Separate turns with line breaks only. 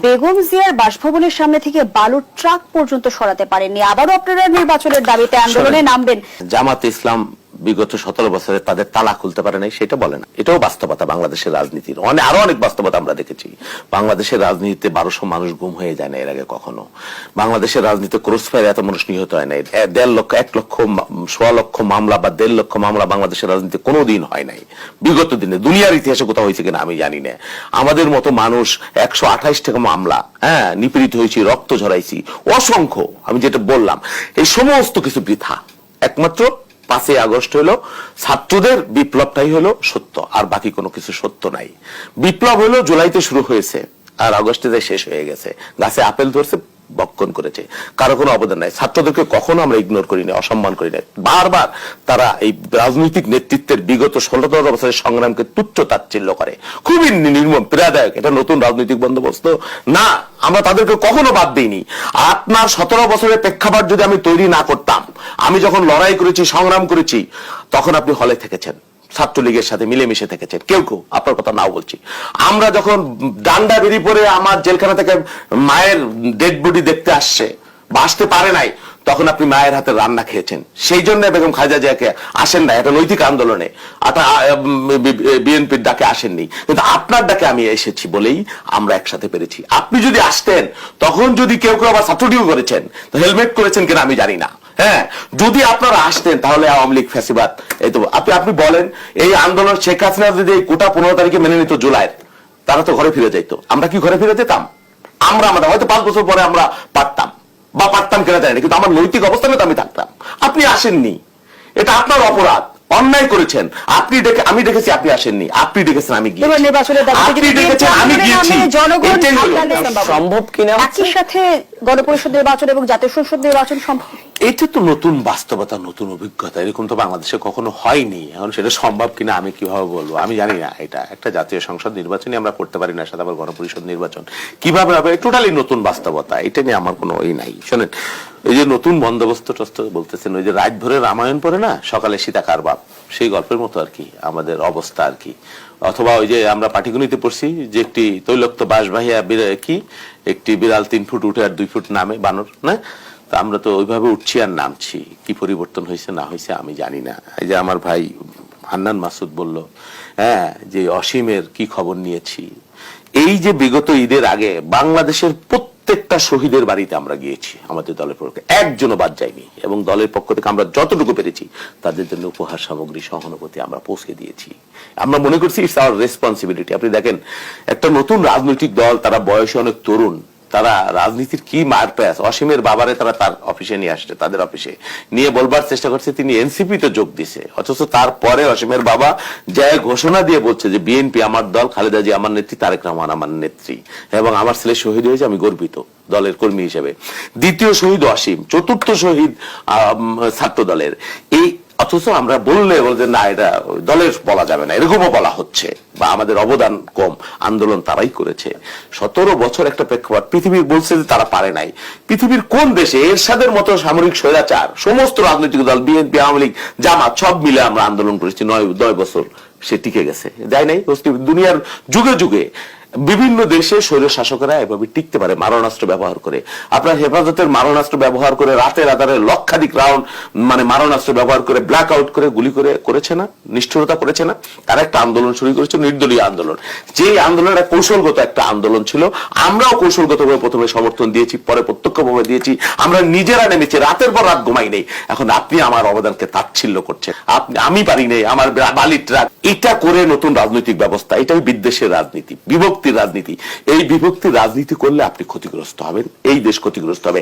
বেগম জিয়ার বাসভবনের সামনে থেকে বালুর ট্রাক পর্যন্ত সরাতে পারেননি, আবারও আপনারা নির্বাচনের দাবিতে আন্দোলনে নামবেন।
জামাতে ইসলাম বিগত 17 বছরে তাদের তালা খুলতে পারে নাই, সেটা বলে না। এটাও বাস্তবতা বাংলাদেশের রাজনীতির। আরো অনেক বাস্তবতা আমরা দেখেছি। বাংলাদেশের রাজনীতিতে 1200 মানুষ গুম হয়ে যায় না এর আগে কখনো। বাংলাদেশের রাজনীতিতে ক্রস ফায়ারে এত মানুষ নিহত হয় নাই। 1.5 লক্ষ 1 লক্ষ 1.5 লক্ষ মামলা বা 1.5 লক্ষ মামলা বাংলাদেশের রাজনীতিতে কোনোদিন হয় নাই বিগত দিনে। দুনিয়ার ইতিহাসে কোথাও হয়েছে কিনা আমি জানি না। আমাদের মতো মানুষ 128 টাকা মামলা, নিপীড়িত হয়েছি, রক্ত ঝরাইছি অসংখ্য। আমি যেটা বললাম, এই সমস্ত কিছু বৃথা। একমাত্র 5ই আগস্ট হলো ছাত্রদের বিপ্লবটাই হলো সত্য, আর বাকি কোনো কিছু সত্য নাই। বিপ্লব হলো জুলাইতে শুরু হয়েছে আর আগস্টে শেষ হয়ে গেছে। গাছে আপেল ধরছে, বক্ষণ করেছে, কারো কোনো অবদান নাই। ছাত্রদেরকে কখনো আমরা ইগনোর করি না, অসম্মান করি না। বারবার তারা এই রাজনৈতিক নেতৃত্বের বিগত 16 বছরের সংগ্রামকে তুচ্ছ তাচ্ছিল্য করে, খুবই নির্মম পীড়াদায়ক। এটা নতুন রাজনৈতিক বন্দোবস্ত না, আমরা তাদেরকে কখনো বাদ দিইনি। আপনার 17 বছরের প্রেক্ষাপট যদি আমি তৈরি না করতাম, আমি যখন লড়াই করেছি, সংগ্রাম করেছি, তখন আপনি হলে থেকেছেন, ছাত্রলীগের সাথে মিলেমিশে থেকেছেন, কেউ কেউ, আপনার কথা নাও বলছি। আমরা যখন ডান্ডা বেরিয়ে পড়ে আমার জেলখানা থেকে মায়ের ডেড বডি দেখতে আসছে, বাঁচতে পারে নাই, তখন আপনি মায়ের হাতে রান্না খেয়েছেন। সেই জন্য বেগম খালেদা জিয়াকে আসেন না একটা নৈতিক আন্দোলনে, বিএনপির ডাকে আসেননি, কিন্তু আপনার ডাকে আমি এসেছি বলেই আমরা একসাথে পেরেছি। আপনি যদি আসতেন, তখন যদি কেউ কেউ আবার ছাত্রলীগ করেছেন, তো হেলমেট করেছেন কিনা আমি জানি না। যদি আপনারা আসতেন, তাহলে আওয়ামী লীগ ফ্যাসিবাদ, এই তো আপনি বলেন, এই আন্দোলন শেখ হাসিনা যদি এই কোটা 15 তারিখে মেনে নিত জুলাইয়ের, তারা তো ঘরে ফিরে যাইতো। আমরা কি ঘরে ফিরে যেতাম? আমাদের হয়তো 5 বছর পরে আমরা পারতাম, বা পারতাম কেনা যায় না, কিন্তু আমার নৈতিক অবস্থানে তো আমি থাকতাম। আপনি আসেননি, এটা আপনার অপরাধ, অন্যায় করেছেন। আপনি ডেকে, আমি ডেকেছি, আপনি আসেননি। আপনি ডেকেছেন, আমি গিয়েছি। আপনি ডেকেছেন, আমি গিয়েছি। সম্ভব কিনা
একই সাথে গণপরিষদ নির্বাচন এবং জাতীয় সংসদ নির্বাচন সম্ভব?
এটা তো নতুন বাস্তবতা, নতুন অভিজ্ঞতা। এরকম তো বাংলাদেশে কখনো হয়নি। এখন সেটা সম্ভব কিনা আমি কিভাবে বলবো, আমি জানি না। এটা একটা জাতীয় সংসদ নির্বাচনই আমরা করতে পারি না, সাথে আবার গণপরিষদ নির্বাচন কিভাবে হবে, টোটালি নতুন বাস্তবতা। এটা নিয়ে আমার কোনো নাই। শোনেন, এই যে নতুন বন্দোবস্ত টস্ত বলতেছেন, ওই যে রাত ভরে রামায়ণ পড়ে না, সকালে সীতাকার বাপ, সেই গল্পের মতো আর কি আমাদের অবস্থা আর কি। অথবা ওই যে আমরা পাটিগণিতে পড়ছি যে একটি তৈলক্ত বাঁশবাহিয়া কি একটি বিড়াল 3 ফুট উঠে আর 2 ফুট নামে, বানর না? তা আমরা তো ওইভাবে উঠছি আর নামছি। কি পরিবর্তন হয়েছে না হয়েছে আমি জানি না। এই যে আমার ভাই হান্নান মাসুদ বলল, যে অসীমের কি খবর নিয়েছি। এই যে বিগত ঈদের আগে বাংলাদেশের প্রত্যেকটা শহীদের বাড়িতে আমরা গিয়েছি, আমাদের দলের পক্ষে একজনও বাদ যায়নি, এবং দলের পক্ষ থেকে আমরা যতটুকু পেরেছি তাদের জন্য উপহার সামগ্রী, সহানুভূতি আমরা পৌঁছে দিয়েছি। আমরা মনে করছি ইটস আওয়ার রেসপন্সিবিলিটি। আপনি দেখেন, একটা নতুন রাজনৈতিক দল, তারা বয়সে অনেক তরুণ, তারা রাজনীতির কি মার প্যাস। অসীমের বাবারে তারা তার অফিসে নিয়ে আসছে, তাদের অফিসে নিয়ে বলবার চেষ্টা করছে তিনি এনসিপি তে যোগ দিছে, অথচ তারপরে অসীমের বাবা যায় ঘোষণা দিয়ে বলছে যে বিএনপি আমার দল, খালেদা জিয়া আমার নেত্রী, তারেক রহমান আমার নেত্রী, এবং আমার ছেলে শহীদ হয়েছে, আমি গর্বিত দলের কর্মী হিসেবে। দ্বিতীয় শহীদ অসীম, চতুর্থ শহীদ ছাত্র দলের। এই অথচ আমরা বললে বলছে না, এটা দলের বলা যাবে না, এরকমও বলা হচ্ছে, বা আমাদের অবদান কম। আন্দোলন তারাই করেছে। 17 বছর একটা প্রেক্ষাপট, পৃথিবীর বলছে যে তারা পারে নাই। পৃথিবীর কোন দেশে এরশাদের মতো সামরিক স্বৈরাচার, সমস্ত রাজনৈতিক দল, বিএনপি, আওয়ামী লীগ, জামাত, সব মিলে আমরা আন্দোলন করেছি 9 বছর, সে টিকে গেছে, যায় নাই? দুনিয়ার যুগে যুগে বিভিন্ন দেশে স্বৈর শাসকেরা এভাবে টিকতে পারে মারণাস্ত্র ব্যবহার করে। আপনার হেফাজতের মারণাস্ত্র ব্যবহার করে রাতের আধারে লক্ষাধিক রাউন্ড মারণাস্ত্র ব্যবহার করে ব্ল্যাক আউট করে গুলি করে করেছে না, নিষ্ঠুরতা করেছে না? তারা একটা আন্দোলন শুরু করেছে, নির্দলীয় আন্দোলন। যে আন্দোলনটা কৌশলগত একটা আন্দোলন ছিল, আমরাও কৌশলগতভাবে প্রথমে সমর্থন দিয়েছি, পরে প্রত্যক্ষভাবে দিয়েছি। আমরা নিজেরা নেমেছি, রাতের পর রাত ঘুমাই নেই। এখন আপনি আমার অবদানকে তাচ্ছিল্য করছেন, আমি পারি নেই, আমার বালির ট্রাক। এটা করে নতুন রাজনৈতিক ব্যবস্থা, এটাই বিদ্বেষের রাজনীতি, বিভক্তির রাজনীতি। এই বিভক্তির রাজনীতি করলে আপনি ক্ষতিগ্রস্ত হবেন, এই দেশ ক্ষতিগ্রস্ত হবে।